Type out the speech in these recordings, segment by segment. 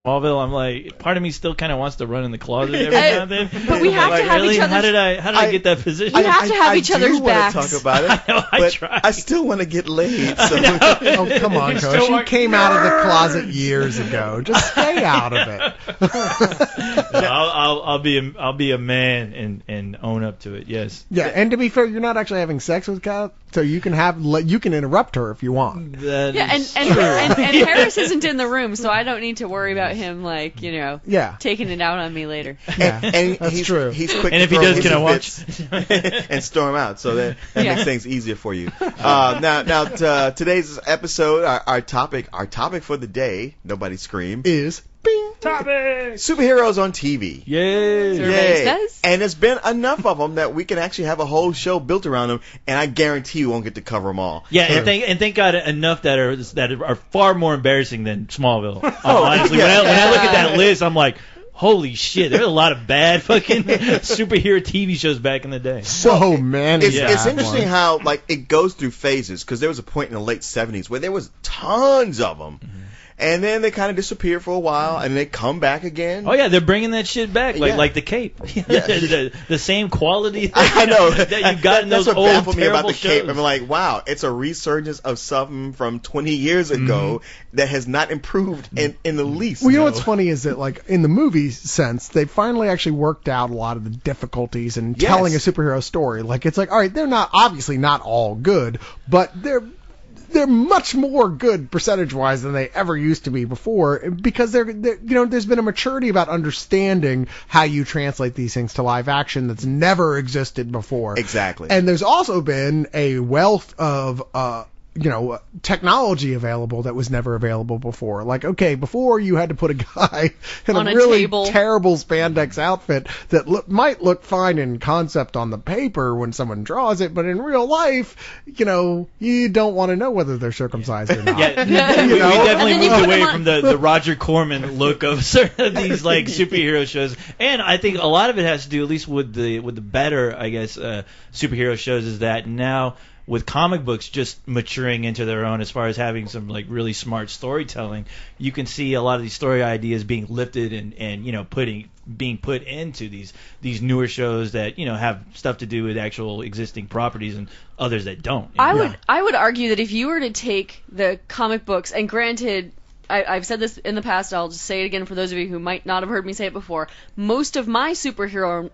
Smallville, I'm like, part of me still kind of wants to run in the closet every now and then. But we have to have really? each other's... How did I get that position? We have to have each other's backs. I do want to talk about it, I but try. I still want to get laid. So. Oh, come on, Coach. She came out of the closet years ago. Just stay out of it. No, I'll be a man and own up to it. Yes. Yeah, and to be fair, you're not actually having sex with Kat, so you can interrupt her if you want. And Harris isn't in the room, so I don't need to worry about him, like, taking it out on me later. Yeah, and that's true. He's quick and to if he throw does, his can I watch? fits and storm out, so that makes things easier for you. Now, today's episode, our topic for the day, nobody scream, is Topic! Superheroes on TV. Yay! Yay! And there's been enough of them that we can actually have a whole show built around them, and I guarantee you won't get to cover them all. Yeah, and thank God enough that are far more embarrassing than Smallville. Honestly, when I look at that list, I'm like, holy shit, there's a lot of bad fucking superhero TV shows back in the day. So many. It's interesting how it goes through phases, because there was a point in the late 70s where there was tons of them. Mm-hmm. And then they kind of disappear for a while, and they come back again. Oh yeah, they're bringing that shit back, like the Cape. the same quality. I know that you got in those that's what old baffled me about terrible the Cape. shows. I'm like, wow, it's a resurgence of something from 20 years ago that has not improved in the least. Well, you know what's funny is that, in the movie sense, they finally actually worked out a lot of the difficulties in telling a superhero story. It's like, all right, they're obviously not all good, but they're much more good percentage-wise than they ever used to be before, because there's been a maturity about understanding how you translate these things to live action that's never existed before. Exactly. And there's also been a wealth of technology available that was never available before. Before you had to put a guy in on a really table. terrible spandex outfit that might look fine in concept on the paper when someone draws it, but in real life, you don't want to know whether they're circumcised or not. Yeah, we definitely moved away from the Roger Corman look of certain of these superhero shows, and I think a lot of it has to do, at least with the better, I guess, superhero shows, is that now, with comic books just maturing into their own as far as having some really smart storytelling, you can see a lot of these story ideas being lifted and being put into these newer shows that have stuff to do with actual existing properties and others that don't. I would argue that if you were to take the comic books, and granted, I've said this in the past, I'll just say it again for those of you who might not have heard me say it before. Most of my superhero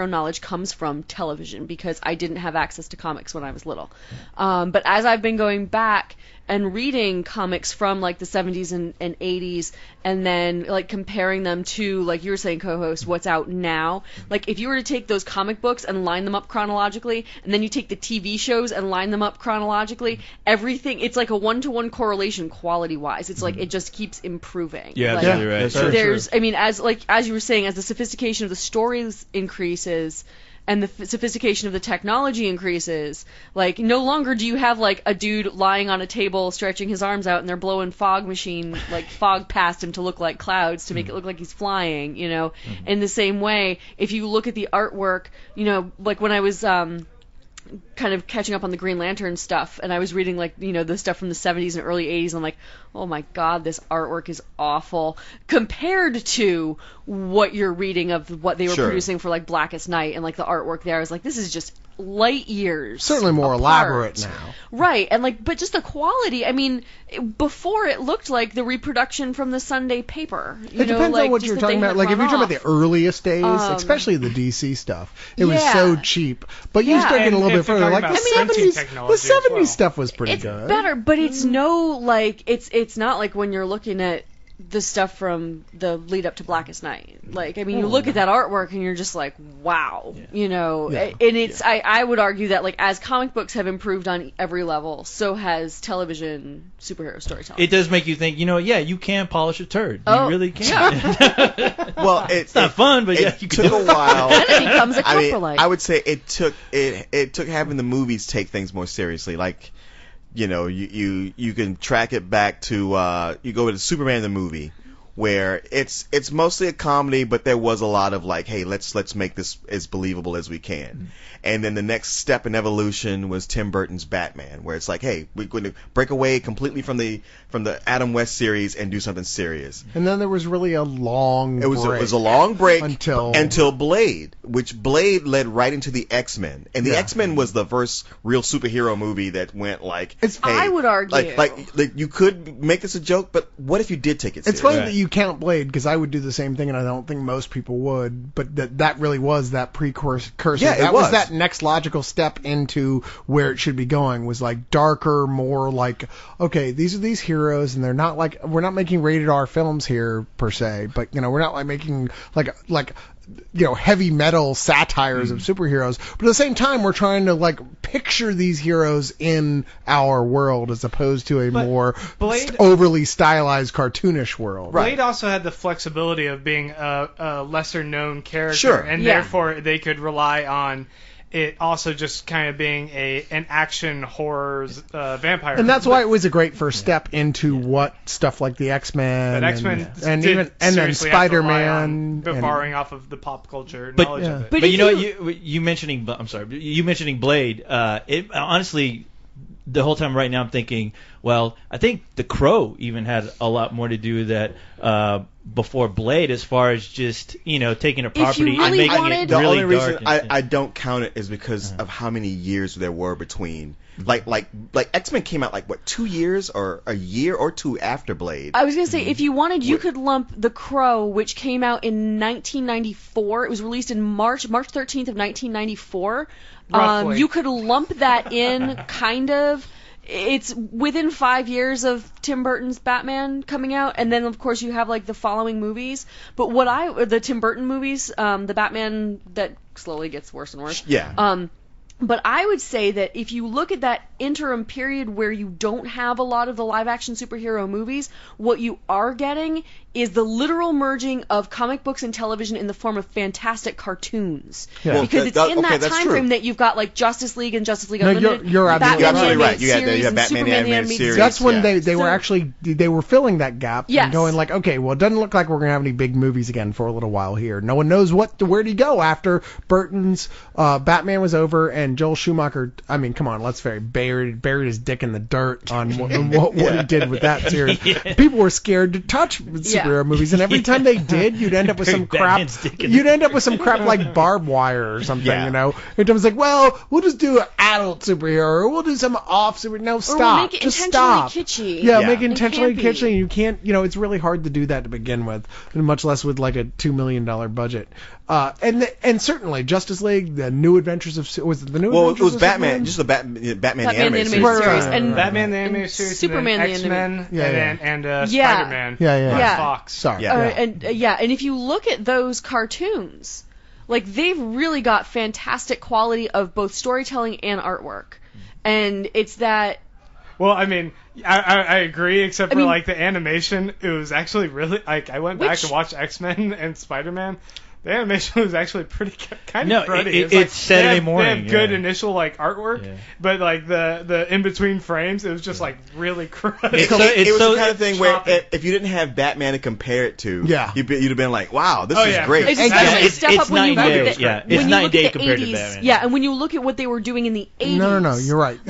knowledge comes from television, because I didn't have access to comics when I was little. But as I've been going back and reading comics from the 70s and 80s, and then comparing them to, like you were saying, co-host, what's out now. If you were to take those comic books and line them up chronologically, and then you take the TV shows and line them up chronologically, everything, it's like a 1-to-1 correlation quality-wise. It's it just keeps improving. Yeah, absolutely right. There's, I mean, as you were saying, as the sophistication of the stories increases, and the sophistication of the technology increases, no longer do you have a dude lying on a table stretching his arms out and they're blowing fog past him to look like clouds to make it look like he's flying, In the same way, if you look at the artwork, when I was kind of catching up on the Green Lantern stuff, and I was reading the stuff from the 70s and early 80s, and I'm like, oh my god, this artwork is awful compared to what you're reading of what they were producing for Blackest Night, and the artwork there. I was like, this is just light years certainly more apart. elaborate now, right? And but just the quality, I mean, before it looked like the reproduction from the Sunday paper. It depends on what you're talking about. If you're talking about the earliest days, especially the DC stuff, it was so cheap. But you start getting a little bit further, the 70s stuff was pretty good. It's better, but it's it's not when you're looking at the stuff from the lead up to Blackest Night. You look at that artwork and you're just like, wow, and it's, I would argue that as comic books have improved on every level, so has television superhero storytelling. It does make you think, you can polish a turd. You really can. Well, it's not fun, but it you took a while. Then it becomes a coprolite. I would say it took having the movies take things more seriously. You can track it back to you go to Superman the movie, where it's mostly a comedy, but there was a lot of like, hey, let's make this as believable as we can. Mm-hmm. And then the next step in evolution was Tim Burton's Batman, where it's like, hey, we're going to break away completely from the Adam West series and do something serious. And then there was really a long break. It was a long break until Blade, which Blade led right into the X-Men. And the X-Men was the first real superhero movie that went like, I would argue. Like you could make this a joke, but what if you did take it seriously? It's funny that you count Blade, because I would do the same thing, and I don't think most people would, but that really was that precursor. Yeah, that was that next logical step into where it should be going, was like darker, more like, okay, these are these heroes, and they're not like, we're not making rated R films here per se, but we're not like making like heavy metal satires of superheroes, but at the same time we're trying to like picture these heroes in our world as opposed to a more overly stylized cartoonish world. Blade also had the flexibility of being a lesser known character, and therefore they could rely on it also just kind of being an action horror vampire. And that's why it was a great first step into what stuff like the X-Men, but X-Men and then Spider-Man, borrowing off of the pop culture knowledge of it. But you know what, you mentioning Blade, it honestly, the whole time right now I'm thinking, well, I think The Crow even had a lot more to do with that before Blade, as far as just taking a property and making it the really only dark. Reason I don't count it is because of how many years there were between. Like X-Men came out 2 years or a year or two after Blade. I was gonna say, if you wanted, you could lump The Crow, which came out in 1994. It was released in March 13th of 1994. You could lump that in, kind of. It's within 5 years of Tim Burton's Batman coming out, and then of course you have the following movies. But the Tim Burton movies, the Batman that slowly gets worse and worse. Yeah. But I would say that if you look at that interim period where you don't have a lot of the live-action superhero movies, what you are getting is the literal merging of comic books and television in the form of fantastic cartoons. Yeah. Because it's in that time frame that you've got Justice League and Justice League Unlimited. You're absolutely right. You have Batman the animated series. That's when they were actually they were filling that gap and going okay, well, it doesn't look like we're going to have any big movies again for a little while here. No one knows where to go after Burton's Batman was over and Joel Schumacher, I mean, come on, let's buried his dick in the dirt on what he did with that series. People were scared to touch superhero movies, and every time they did, you'd end up with some crap. You'd end up with some crap like Barbed Wire or something, It was like, well, we'll just do an adult superhero, or we'll do some off superhero. No, stop. Or we'll make it just intentionally stop. kitschy. Yeah, make it intentionally kitschy. You can't, it's really hard to do that to begin with, much less with a $2 million budget. And certainly Justice League, the New Adventures of it was Batman, just the Batman the animated series, and Batman the animated series, Superman and X-Men, and Spider-Man. Fox. Sorry. And if you look at those cartoons, they've really got fantastic quality of both storytelling and artwork, and it's that. Well, I mean, I agree, except for the animation. It was actually really I went back to watch X-Men and Spider-Man. The animation was actually pretty kind of cruddy. It's Saturday morning. They have good initial artwork, but the in between frames, it was just really cruddy. It was the kind of thing where if you didn't have Batman to compare it to, you'd have been like, wow, this is great. It's night and day. It's night and day compared to Batman. Yeah, and when you look at what they were doing in the 80s, no, you're right.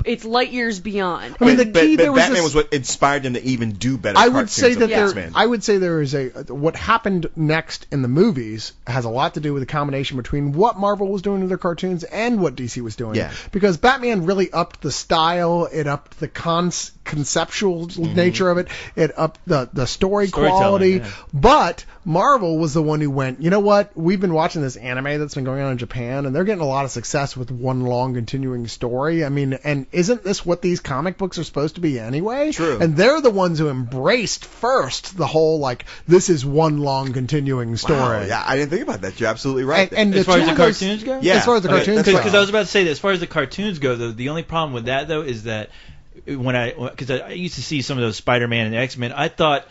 It's light years beyond. I mean, the key but Batman was what inspired them to even do better. I would say there is what happened next in the movies has a lot to do with the combination between what Marvel was doing with their cartoons and what DC was doing. Yeah. Because Batman really upped the style, it upped the conceptual nature of it, it upped the story quality. Yeah. But Marvel was the one who went, you know what? We've been watching this anime that's been going on in Japan, and they're getting a lot of success with one long continuing story. I mean, and isn't this what these comic books are supposed to be anyway? True. And they're the ones who embraced first the whole this is one long continuing story. Wow, yeah, I didn't think about that. You're absolutely right. And as far as the cartoons go? Yeah. As far as the cartoons go. Because I was about to say that as far as the cartoons go, though, the only problem with that, though, is that because I used to see some of those Spider-Man and X-Men, I thought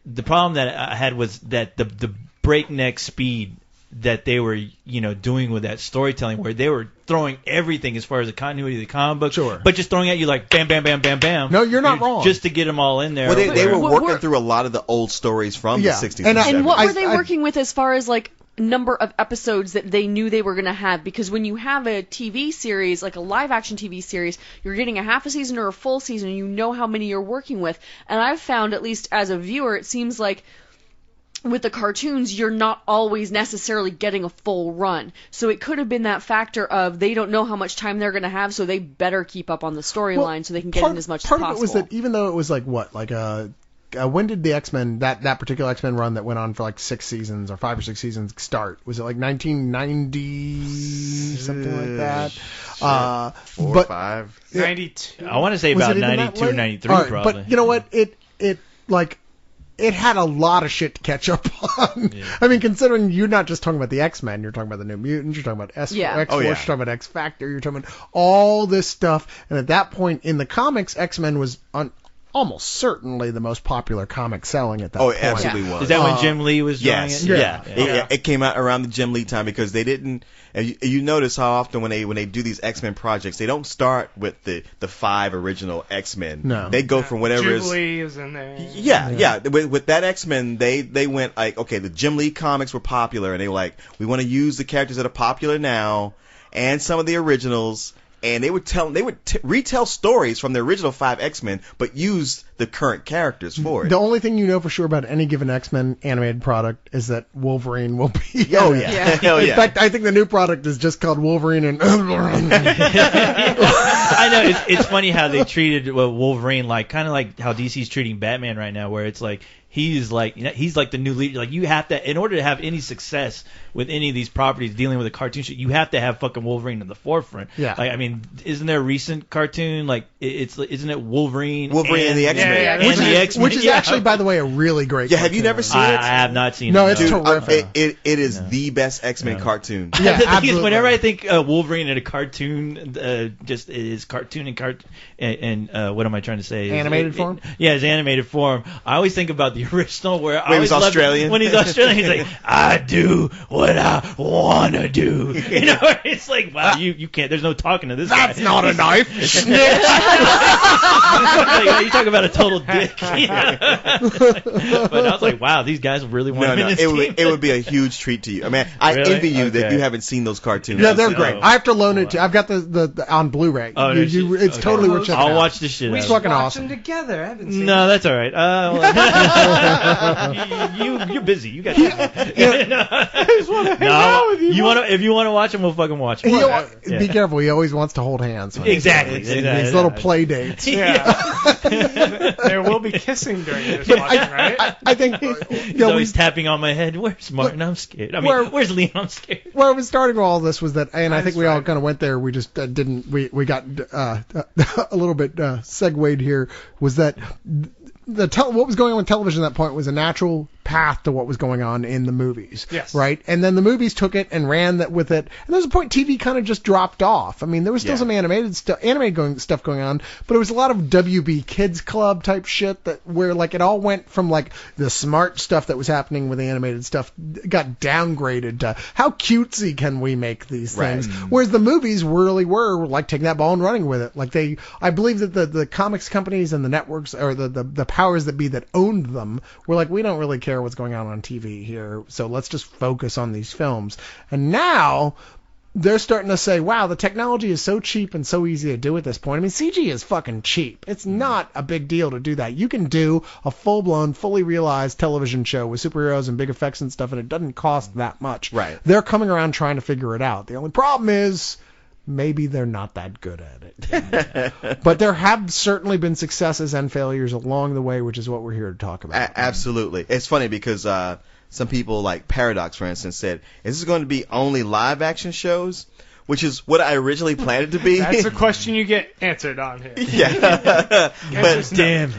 the problem that I had was that the breakneck speed that they were, doing with that storytelling, where they were throwing everything as far as the continuity of the comic book, sure, but just throwing at you like bam, bam, bam, bam, bam. No, you're not wrong. Just to get them all in there. Well, they were working through a lot of the old stories from the 60s and 70s. And what were they working with as far as like number of episodes that they knew they were going to have? Because when you have a TV series, like a live action TV series, you're getting a half a season or a full season, and you know how many you're working with. And I've found, at least as a viewer, it seems like with the cartoons, you're not always necessarily getting a full run. So it could have been that factor of they don't know how much time they're going to have, so they better keep up on the storyline so they can get in as much as possible. Part of it was that even though it was when did the X-Men, that particular X-Men run that went on for like 6 seasons or 5 or 6 seasons start? Was it like 1990, something like that? 4 or 5. 92. I want to say about 92 or 93 probably. But you know what? It had a lot of shit to catch up on. Yeah. I mean, considering you're not just talking about the X-Men, you're talking about the New Mutants, you're talking about X-Force, you're talking about X-Factor, you're talking about all this stuff. And at that point in the comics, X-Men was almost certainly the most popular comic selling at that point. Oh, it absolutely was. Is that when Jim Lee was drawing it? Yeah. It came out around the Jim Lee time because they didn't. And you notice how often when they do these X-Men projects, they don't start with the 5 original X-Men. No. They go from whatever Jubilee is in there. Yeah. With that X-Men, they went like, okay, the Jim Lee comics were popular, and they were like, we want to use the characters that are popular now and some of the originals. And they would retell stories from the original 5 X-Men, but use the current characters for it. The only thing you know for sure about any given X-Men animated product is that Wolverine will be. Hell yeah. In fact, I think the new product is just called Wolverine and. I know it's funny how they treated Wolverine kind of like how DC's treating Batman right now, where it's like. He's like the new leader. Like, you have to, in order to have any success with any of these properties dealing with a cartoon shit, you have to have fucking Wolverine in the forefront. Yeah. Like, I mean, isn't there a recent cartoon isn't it Wolverine and the X-Men? Which is actually, by the way, a really great. Yeah, have you never seen it? I have not seen it. No, it's terrific. It is the best X-Men cartoon. Yeah, the thing is, whenever I think Wolverine in a cartoon, just his cartoon and what am I trying to say? Animated form. His animated form. I always think about the original where I was Australian. When he's Australian, he's like, I do what I wanna do. It's like, wow, you can't. There's no talking to this guy. That's not a knife. You talk about a total dick. But I was like, wow, these guys really want him in this team. It would be a huge treat to you. I mean, I envy you that you haven't seen those cartoons. Yeah, they're great. I have to loan it to you. I've got the on Blu-ray. Oh, it's totally worth checking out. I'll watch this shit. We out. fucking watch awesome. them together. I haven't seen No, that's all right. You're busy. You got time. I just want to hang out with you. If you want to watch them, we'll fucking watch them. Be careful. He always wants to hold hands. Exactly. These little play dates. There will be kissing during this watching, right? I think he's always tapping on my head. Where's Martin? I'm scared. I mean, where's Liam? I'm scared. Where I was starting with all this was that, and I think we all kind of went there. We just didn't. We got a little bit segued here. Was that what was going on with television at that point was a natural path to what was going on in the movies. Yes. Right? And then the movies took it and ran with it. And there's a point TV kind of just dropped off. I mean, there was still some animated stuff going on, but it was a lot of WB Kids Club type shit where it all went from the smart stuff that was happening with the animated stuff got downgraded to how cutesy can we make these things. Whereas the movies really were taking that ball and running with it. I believe that the comics companies and the networks or the powers that be that owned them were we don't really care what's going on TV here, so let's just focus on these films. And now they're starting to say, wow, the technology is so cheap and so easy to do at this point. I mean, CG is fucking cheap. It's not a big deal to do that. You can do a full-blown, fully realized television show with superheroes and big effects and stuff, and it doesn't cost that much. Right. They're coming around trying to figure it out. The only problem is maybe they're not that good at it. But there have certainly been successes and failures along the way, which is what we're here to talk about. Absolutely. It's funny because some people like Paradox, for instance, said, is this going to be only live action shows? Which is what I originally planned it to be. That's a question you get answered on here. Yeah.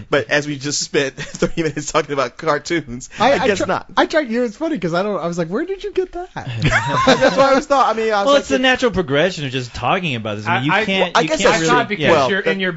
But as we just spent 30 minutes talking about cartoons, I guess not. I tried. It's funny because I was like, where did you get that? That's what I always thought. I mean, it's the natural progression of just talking about this. I mean, you can't. I guess you can't I thought because you're in your